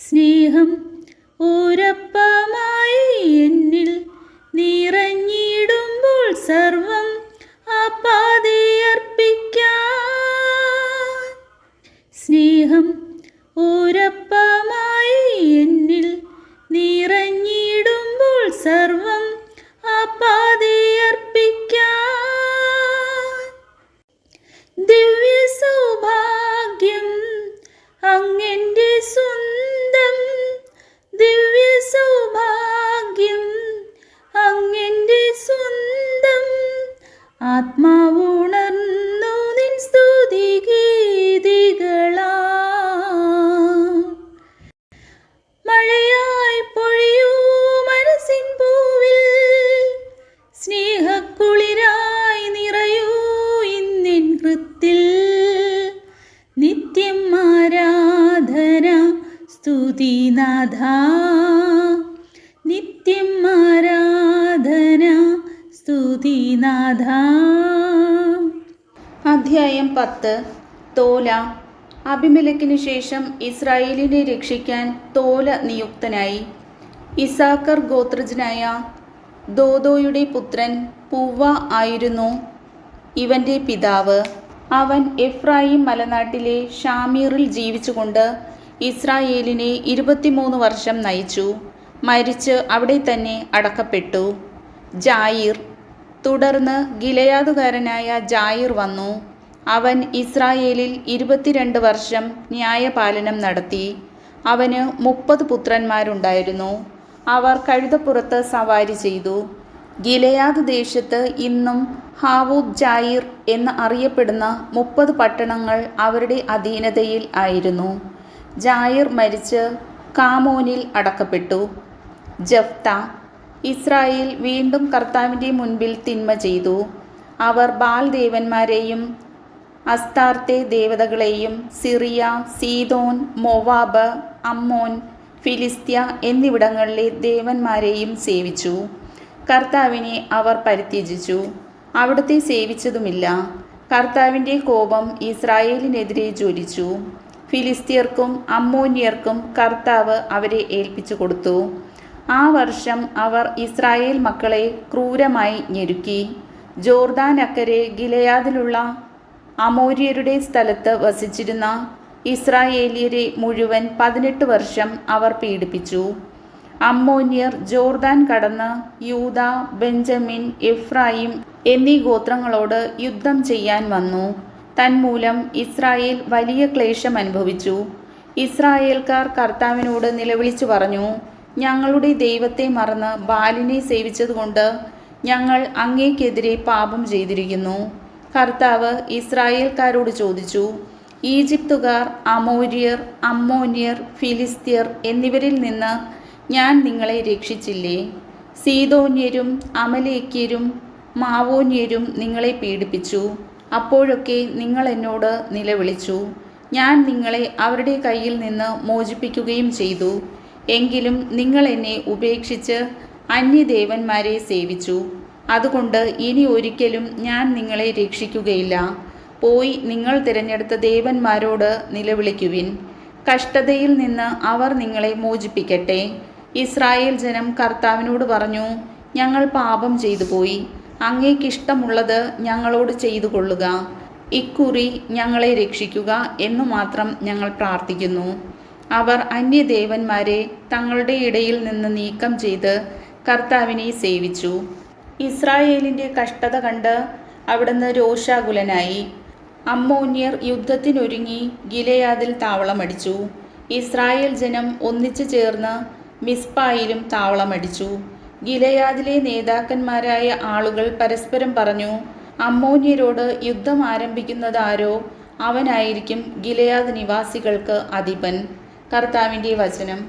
സ്നേഹം ഊരപ്പമായി എന്നിൽ നിറഞ്ഞിടുമ്പോൾ സർവം ആപാതയർപ്പിക്കാൻ. സ്നേഹം ഊരപ്പമായി എന്നിൽ നിറഞ്ഞിടുമ്പോൾ സർവം ആപാതയർപ്പിക്കാൻ. ദിവ്യ സൗഭാഗ്യം അങ്ങെൻ്റെ സ്വന്തം, ദിവ്യ സൗഭാഗ്യം അങ്ങെൻ്റെ സ്വന്തം. ആത്മാവുണർന്നു നിൻ സ്തുതിഗീതികളാ. മഴയായി പൊഴിയൂ മനസ്സിൻ പൂവിൽ, സ്നേഹക്കുളിരായി നിറയൂ ഇന്നിൻ ഹൃത്തിൽ. നിത്യം ആരാധന സ്തുതിനാഥ, നിത്യം ആരാധന സ്തുതിനാഥ. അധ്യായം 10. തോല. അബിമേലെക്കിനു ശേഷം ഇസ്രായേലിനെ രക്ഷിക്കാൻ തോല നിയുക്തനായി. ഇസ്സാക്കർ ഗോത്രജനായ ദോദോയുടെ പുത്രൻ പൂവ ആയിരുന്നു ഇവൻ്റെ പിതാവ്. അവൻ എഫ്രായിം മലനാട്ടിലെ ഷാമീറിൽ ജീവിച്ചുകൊണ്ട് ഇസ്രായേലിനെ 23 വർഷം നയിച്ചു. മരിച്ച് അവിടെ തന്നെ അടക്കപ്പെട്ടു. ജായിർ. തുടർന്ന് ഗിലെയാദുകാരനായ ജായിർ വന്നു. അവൻ ഇസ്രായേലിൽ 22 വർഷം ന്യായപാലനം നടത്തി. അവന് 30 പുത്രന്മാരുണ്ടായിരുന്നു. അവർ കഴുതപ്പുറത്ത് സവാരി ചെയ്തു. ഗിലെയാദ് ദേശത്ത് ഇന്നും ഹാവൂത്ത് ജായിർ എന്ന് അറിയപ്പെടുന്ന 30 പട്ടണങ്ങൾ അവരുടെ അധീനതയിൽ ആയിരുന്നു. ജായിർ മരിച്ച് കാമോനിൽ അടക്കപ്പെട്ടു. ജഫ്ത. ഇസ്രായേൽ വീണ്ടും കർത്താവിൻ്റെ മുൻപിൽ തിന്മ ചെയ്തു. അവർ ബാൽ ദേവന്മാരെയും അസ്താർത്തെ ദേവതകളെയും സിറിയ, സീദോൻ, മൊവാബ്, അമ്മോൻ, ഫിലിസ്ത്യ എന്നിവിടങ്ങളിലെ ദേവന്മാരെയും സേവിച്ചു. കർത്താവിനെ അവർ പരിത്യജിച്ചു, അവിടുത്തെ സേവിച്ചതുമില്ല. കർത്താവിൻ്റെ കോപം ഇസ്രായേലിനെതിരെ ജ്വലിച്ചു. ഫിലിസ്ത്യർക്കും അമ്മോന്യർക്കും കർത്താവ് അവരെ ഏൽപ്പിച്ചു കൊടുത്തു. ആ വർഷം അവർ ഇസ്രായേൽ മക്കളെ ക്രൂരമായി ഞെരുക്കി. ജോർദാൻ അക്കരെ ഗിലെയാദിലുള്ള അമോര്യരുടെ സ്ഥലത്ത് വസിച്ചിരുന്ന ഇസ്രായേലിയരെ മുഴുവൻ 18 വർഷം അവർ പീഡിപ്പിച്ചു. അമ്മോന്യർ ജോർദാൻ കടന്ന് യൂദ, ബെഞ്ചമിൻ, എഫ്രായിം എന്നീ ഗോത്രങ്ങളോട് യുദ്ധം ചെയ്യാൻ വന്നു. തന്മൂലം ഇസ്രായേൽ വലിയ ക്ലേശം അനുഭവിച്ചു. ഇസ്രായേൽക്കാർ കർത്താവിനോട് നിലവിളിച്ചു പറഞ്ഞു, ഞങ്ങളുടെ ദൈവത്തെ മറന്ന് ബാലിനെ സേവിച്ചതുകൊണ്ട് ഞങ്ങൾ അങ്ങേക്കെതിരെ പാപം ചെയ്തിരിക്കുന്നു. കർത്താവ് ഇസ്രായേൽക്കാരോട് ചോദിച്ചു, ഈജിപ്തുകാർ, അമോര്യർ, അമ്മോന്യർ, ഫിലിസ്ത്യർ എന്നിവരിൽ നിന്ന് ഞാൻ നിങ്ങളെ രക്ഷിച്ചില്ലേ? സീദോന്യരും അമലേക്യരും മാവോന്യരും നിങ്ങളെ പീഡിപ്പിച്ചു. അപ്പോഴൊക്കെ നിങ്ങൾ എന്നോട് നിലവിളിച്ചു. ഞാൻ നിങ്ങളെ അവരുടെ കയ്യിൽ നിന്ന് മോചിപ്പിക്കുകയും ചെയ്തു. എങ്കിലും നിങ്ങൾ എന്നെ ഉപേക്ഷിച്ച് അന്യദേവന്മാരെ സേവിച്ചു. അതുകൊണ്ട് ഇനി ഒരിക്കലും ഞാൻ നിങ്ങളെ രക്ഷിക്കുകയില്ല. പോയി നിങ്ങൾ തിരഞ്ഞെടുത്ത ദേവന്മാരോട് നിലവിളിക്കുവിൻ. കഷ്ടതയിൽ നിന്ന് അവർ നിങ്ങളെ മോചിപ്പിക്കട്ടെ. ഇസ്രായേൽ ജനം കർത്താവിനോട് പറഞ്ഞു, ഞങ്ങൾ പാപം ചെയ്തു പോയി. അങ്ങേക്കിഷ്ടമുള്ളത് ഞങ്ങളോട് ചെയ്തു കൊള്ളുക. ഇക്കുറി ഞങ്ങളെ രക്ഷിക്കുക എന്നു മാത്രം ഞങ്ങൾ പ്രാർത്ഥിക്കുന്നു. അവർ അന്യദേവന്മാരെ തങ്ങളുടെ ഇടയിൽ നിന്ന് നീക്കം ചെയ്ത് കർത്താവിനെ സേവിച്ചു. ഇസ്രായേലിൻ്റെ കഷ്ടത കണ്ട് അവിടുന്ന് രോഷാകുലനായി. അമ്മോന്യർ യുദ്ധത്തിനൊരുങ്ങി ഗിലെയാദിൽ താവളമടിച്ചു. ഇസ്രായേൽ ജനം ഒന്നിച്ചു ചേർന്ന് മിസ്പായിലും താവളമടിച്ചു. ഗിലെയാദിലെ നേതാക്കന്മാരായ ആളുകൾ പരസ്പരം പറഞ്ഞു, അമ്മോന്യരോട് യുദ്ധം ആരംഭിക്കുന്നതാരോ അവനായിരിക്കും ഗിലെയാദ് നിവാസികൾക്ക് അധിപൻ. കർത്താവിൻ്റെ വചനം.